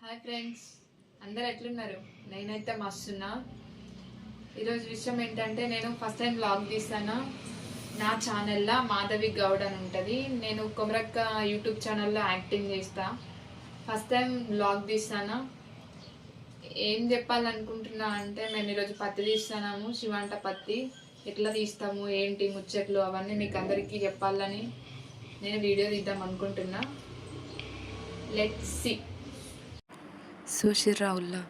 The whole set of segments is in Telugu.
హాయ్ ఫ్రెండ్స్, అందరు ఎట్లున్నారు? నేనైతే మస్తున్నా. ఈరోజు విషయం ఏంటంటే, నేను ఫస్ట్ టైం వ్లాగ్ తీస్తాను. నా ఛానల్లో మాధవి గౌడ్ అని ఉంటుంది. నేను కొమరక్క యూట్యూబ్ ఛానల్లో యాక్టింగ్ చేస్తా. ఫస్ట్ టైం వ్లాగ్ తీస్తాను. ఏం చెప్పాలనుకుంటున్నా అంటే, మేము ఈరోజు పత్తి తీస్తున్నాము, శివంట పత్తి. ఎట్లా తీస్తాము, ఏంటి ముచ్చట్లు, అవన్నీ మీకు అందరికీ చెప్పాలని నేను వీడియో తీద్దాం అనుకుంటున్నా. Let's see. సుశీరావుల్లా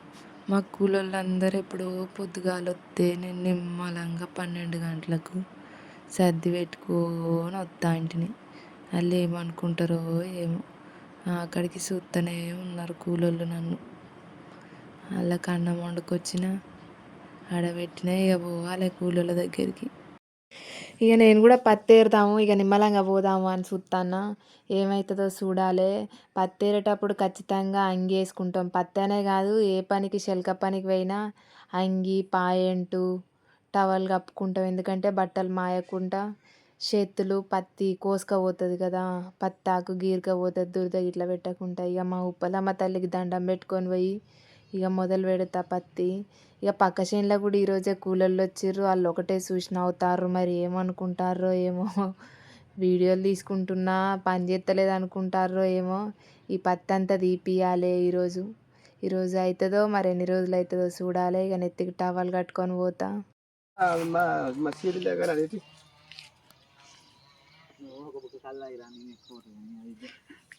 మా కూలోళ్ళందరూ ఎప్పుడో పొద్దుగాలొస్తే నేను నిమ్మలంగా 12 గంటలకు సర్ది పెట్టుకొని వస్తా ఇంటిని. వాళ్ళు ఏమనుకుంటారో ఏమో, అక్కడికి చూస్తూనే ఉన్నారు కూలోళ్ళు నన్ను. వాళ్ళకి అన్నం వండుకొచ్చిన ఆడబెట్టిన ఇక పోవాలి కూలోళ్ళ దగ్గరికి. ఇక నేను కూడా పత్తి ఏరుతాము, ఇక నిమ్మలంగా పోదాము అని చూస్తాను. ఏమవుతుందో చూడాలి. పత్తి ఏరేటప్పుడు ఖచ్చితంగా అంగి వేసుకుంటాం. పత్తి అనే కాదు, ఏ పనికి శెలక పనికి పోయినా అంగి పాయింటు టవల్ కప్పుకుంటాం. ఎందుకంటే బట్టలు మాయకుండా. చేతులు పత్తి కోసుకపోతుంది కదా, పత్తాకు గీరకపోతుంది, దురద ఇట్లా పెట్టకుండా. ఇక మా ఉప్పలమ్మ తల్లికి దండం పెట్టుకొని పోయి ఇక మొదలు పెడతా పత్తి. ఇక పక్క చేనులో కూడా ఈరోజే కూలోళ్ళు వచ్చిర్రు. వాళ్ళు ఒకటే చూసి నవ్వుతారు. మరి ఏమనుకుంటారో ఏమో, వీడియోలు తీసుకుంటున్నా పని చేస్తలేదు అనుకుంటారో ఏమో. ఈ పత్తి అంతా తీపియాలి ఈరోజు అవుతుందో మరి ఎన్ని రోజులు అవుతుందో చూడాలి. ఇక నెత్తికి టవల్ కట్టుకొని పోతా.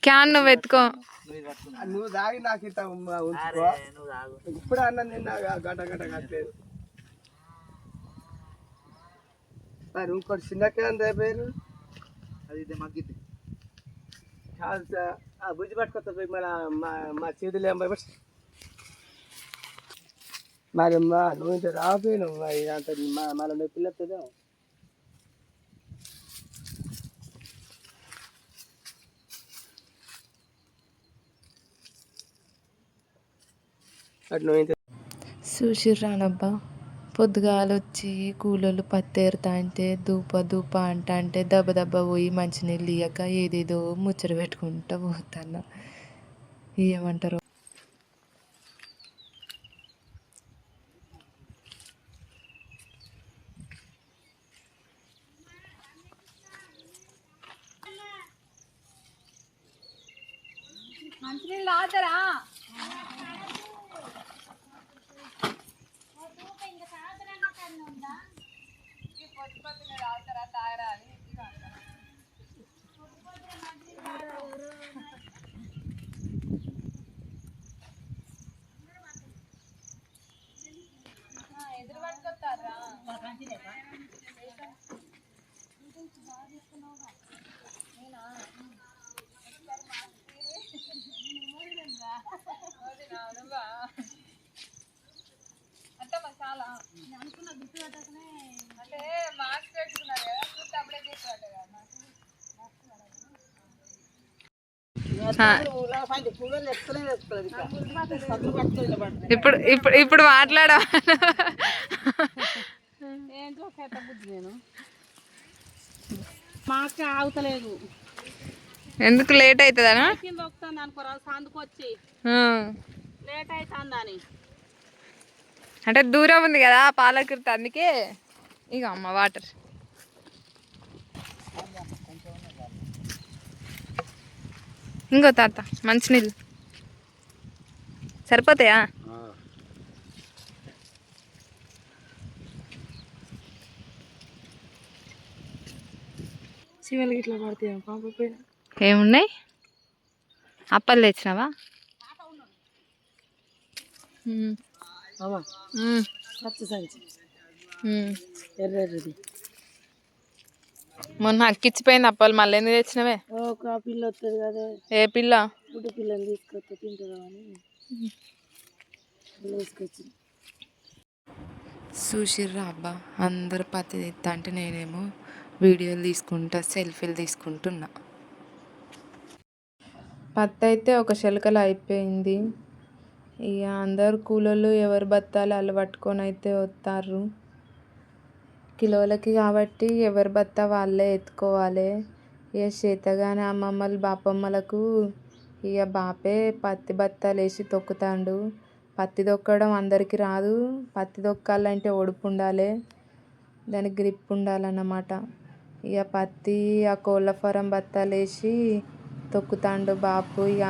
క్యాన్ నువ్వు ఎత్తుకో. నువ్వు తాగి నాకు ఇంత ఉంచుకో. ఇప్పుడు అన్నం తిన్నా గట గట కట్టలేదు. మరి ఇంకోటి చిన్న క్యాన్ రేపేరు అది మగ్గిద్ది. బుజ్జి పట్టుకొస్తా పోయి మన మా చేతులు ఏం భయపడి. మరి నువ్వు ఇంత రాపోయాను అంత మన పిల్లతో చూసిర్రానబ్బా, పొద్దుగాలొచ్చి కూలోళ్ళు పత్తి ఏరుతా అంటే దూప అంటే దెబ్బ పోయి మంచినీళ్ళు ఇయ్యక ఏదేదో ముచ్చట పెట్టుకుంటూ పోతాను. ఏమంటారు? మంచినీళ్ళు తాగుతారా? తాగరా అని ఎదురు పట్టుకొస్తారా? అంటే చాలా అనుకున్న గుర్తు పెట్టకనే అంటే మార్క్స్ పెట్టుకున్నారు కదా, గుర్తు అప్పుడే తీసుకుంటారు కదా. ఇప్పుడు ఇప్పుడు ఇప్పుడు మాట్లాడా ఏంటో కేట బుద్ధి నేను మాకు ఆగుతలేదు. ఎందుకు లేట్ అవుతుందనా? కింద వస్తుంది అనుకోరా సందుకు వచ్చి లేట్ అవుతుందని. అంటే దూరం ఉంది కదా పాలకుర్తి, అందుకే. ఇక అమ్మ వాటర్ ఇంకో తాత మంచినీళ్ళు సరిపోతాయా? శివలకి ఇట్లా పడతాయి పాప. ఏమున్నాయి? అప్పలు తెచ్చినావా? పచ్చి సంచి ఎర్రది మొన్న అక్కిచ్చిపోయింది అప్పలు, మళ్ళీ ఎందుకు తెచ్చినవే? ఒక పిల్ల వస్తుంది కదా. ఏ పిల్ల? గుడ్డ పిల్లని తీసుకొస్తే తింటుందా అని తీసుకొచ్చింది. చూసిర్రా అబ్బా, అందరు పత్తి తెస్తా అంటే నేనేమో వీడియోలు తీసుకుంటా, సెల్ఫీలు తీసుకుంటున్నా. పత్తి అయితే ఒక శిలకలు అయిపోయింది. ఇక అందరు కూలోళ్ళు ఎవరు బత్తాలు వాళ్ళు పట్టుకొని అయితే వస్తారు కిలోలకి. కాబట్టి ఎవరి బత్త వాళ్ళే ఎత్తుకోవాలి. ఇక చేతగానే అమ్మమ్మలు బాపమ్మలకు ఇక బాపే పత్తి బత్తాలు వేసి తొక్కుతాండు. పత్తి తొక్కడం అందరికీ రాదు. పత్తి తొక్కాలంటే ఒడుపు ఉండాలి, దానికి గ్రిప్ ఉండాలన్నమాట. ఇక పత్తి ఆ కోళ్ళ ఫారం బత్తాలు వేసి తొక్కుతాండు బాపు. ఇక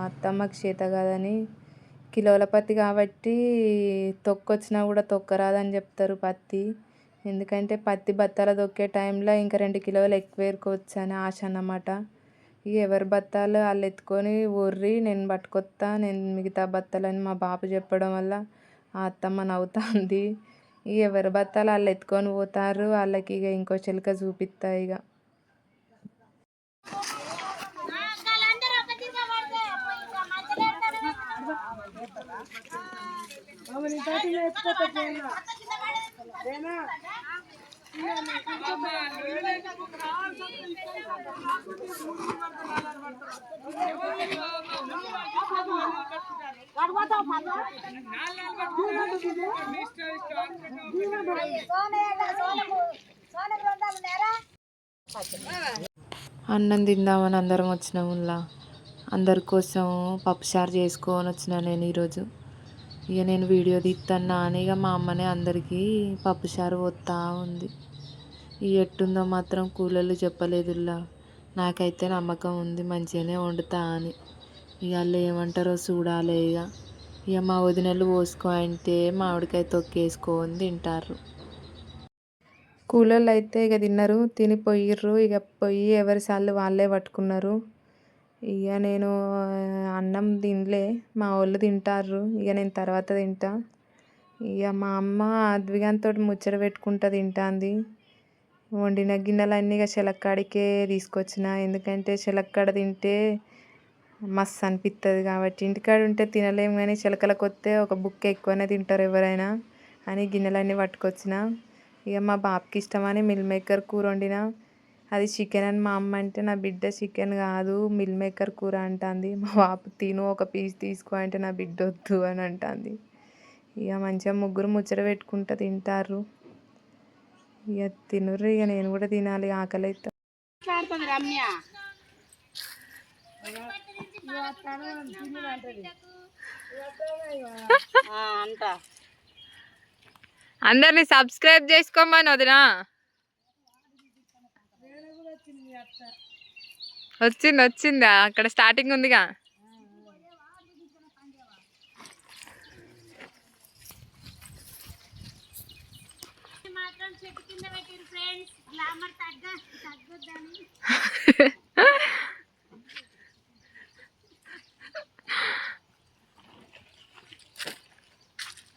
అత్తమ్మకి చేత కాదని కిలోల పత్తి కాబట్టి తొక్కొచ్చినా కూడా తొక్కరాదని చెప్తారు పత్తి. ఎందుకంటే పత్తి బత్తాల తొక్కే టైంలో ఇంకా 2 కిలోలు ఎక్కువ ఏరుకోవచ్చు అని ఆశ అన్నమాట. ఇక ఎవరి బత్తాలు వాళ్ళు ఎత్తుకొని ఊర్రి నేను పట్టుకొస్తా, నేను మిగతా బత్తాలని మా బాపు చెప్పడం వల్ల ఆ అత్తమ్మ నవ్వుతుంది. ఇక ఎవరి బత్తాలు వాళ్ళు ఎత్తుకొని పోతారు. వాళ్ళకి ఇక ఇంకో చిలుక చూపిస్తా. ఇక అన్నం తిందామని అందరం వచ్చినాములా. అందరి కోసం పప్పుచారు చేసుకొని వచ్చిన నేను ఈరోజు. ఇక నేను వీడియో తీస్తాను అని ఇక మా అమ్మనే అందరికీ పప్పుచారు పోతా ఉంది. ఈ ఎట్టుందో మాత్రం కూలర్లు చెప్పలేదులా. నాకైతే నమ్మకం ఉంది మంచిగానే వండుతా అని. ఇక వాళ్ళు ఏమంటారో చూడాలి. ఇక మా వదినలు పోసుకో అంటే మామిడికాయ తొక్కేసుకొని తింటారు. కూలోళ్ళు అయితే ఇక తిన్నారు, తిని పోయిర్రు. ఇక పొయ్యి ఎవరి సార్లు వాళ్ళే పట్టుకున్నారు. ఇక నేను అన్నం తినలే, మా వాళ్ళు తింటారు. ఇక నేను తర్వాత తింటా. ఇక మా అమ్మ అద్విగాంతో ముచ్చట పెట్టుకుంటా తింటుంది. వండిన గిన్నెలన్నీ ఇక చిలక్కాడికే తీసుకొచ్చిన. ఎందుకంటే చిలక్కాడ తింటే మస్తు అనిపిస్తుంది కాబట్టి. ఇంటికాడ ఉంటే తినలేము, కానీ చిలకలకు వస్తే ఒక బుక్క ఎక్కువనే తింటారు ఎవరైనా అని గిన్నెలన్నీ పట్టుకొచ్చిన. ఇక మా బాబుకి ఇష్టమని మిల్ మేకర్ కూర వండిన. అది చికెన్ అని మా అమ్మ అంటే నా బిడ్డ చికెన్ కాదు మిల్ మేకర్ కూర అంటుంది. మా బాబు తిను ఒక పీస్ తీసుకో అంటే నా బిడ్డ వద్దు అని అంటుంది. ఇక మంచిగా ముగ్గురు ముచ్చట పెట్టుకుంటూ తింటారు. ఇక తినుర్రు, ఇక నేను కూడా తినాలి, ఆకలి అవుతుంది. అందరినీ సబ్స్క్రైబ్ చేసుకోమని వదినా. వచ్చిందా అక్కడ స్టార్టింగ్ ఉందిగా.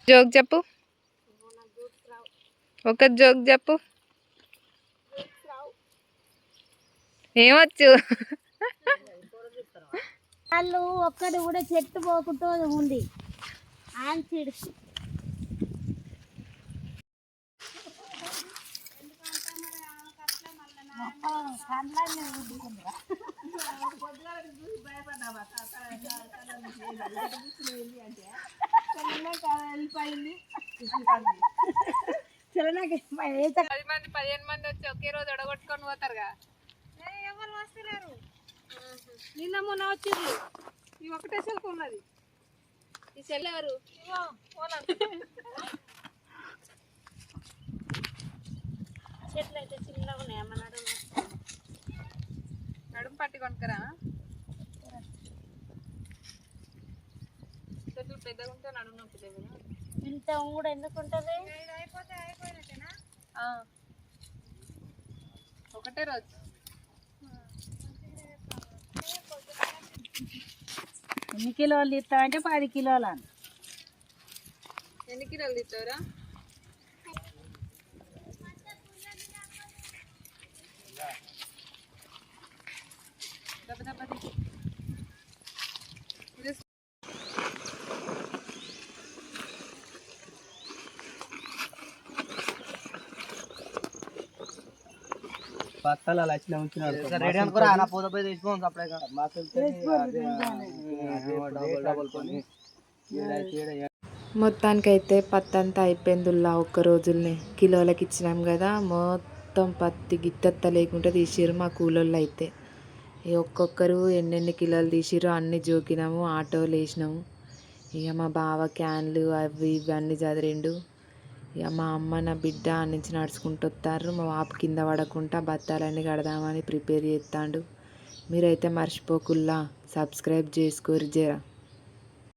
జోక్ చెప్పు, ఒక జోక్ చెప్పు. ఏమొచ్చు? వాళ్ళు ఒక్కడు కూడా చెట్టు పోకుండా ఉంది ఆన్సిడ్స్. మంది 15 మంది వచ్చి ఒకే రోజు ఎడగొట్టుకొని పోతారుగా. ఎవరు వస్తున్నారు? నిన్న మొన్న వచ్చింది. ఈ ఒకటే సెల్ఫ్ ఉన్నది. ఈ సెల్ ఎవరు? చెట్లు అయితే చిన్నగా ఉన్నాయి. అమ్మ నడుము పట్టి కొనుక్కరా. చెట్లు పెద్దగా ఉంటే నడుము నొప్పి లేదు. ఇంత కూడా ఎందుకు ఉంటుంది? ఒకటే రోజు. ఎన్ని కిలోలు తీస్తామంటే 10 కిలోలు. ఎన్ని కిలోలు తీస్తావురా? బత్తాలు అలా వచ్చిన ఉంచినాడు. మొత్తానికైతే పత్తి అంతా అయిపోయిందిలా. ఒక్క రోజుల్ని కిలోలకి ఇచ్చినాం కదా, మొత్తం పత్తి గిత్తెత్త లేకుండా తీసిరు మా కూలోళ్ళు అయితే. ఒక్కొక్కరు ఎన్నెన్ని కిలోలు తీసిరో అన్ని జోకినాము, ఆటోలు వేసినాము. ఇక మా బావ క్యాన్లు అవి ఇవి అన్నీ చదిరిండు. ఇక మా అమ్మ నా బిడ్డ ఆ నుంచి నడుచుకుంటూ వస్తారు. మా పాప కింద పడకుండా బత్తాలన్నీ కడదామని ప్రిపేర్ చేస్తాడు. మీరైతే మర్చిపోకుల్లా సబ్స్క్రైబ్ చేసుకోరు జరా.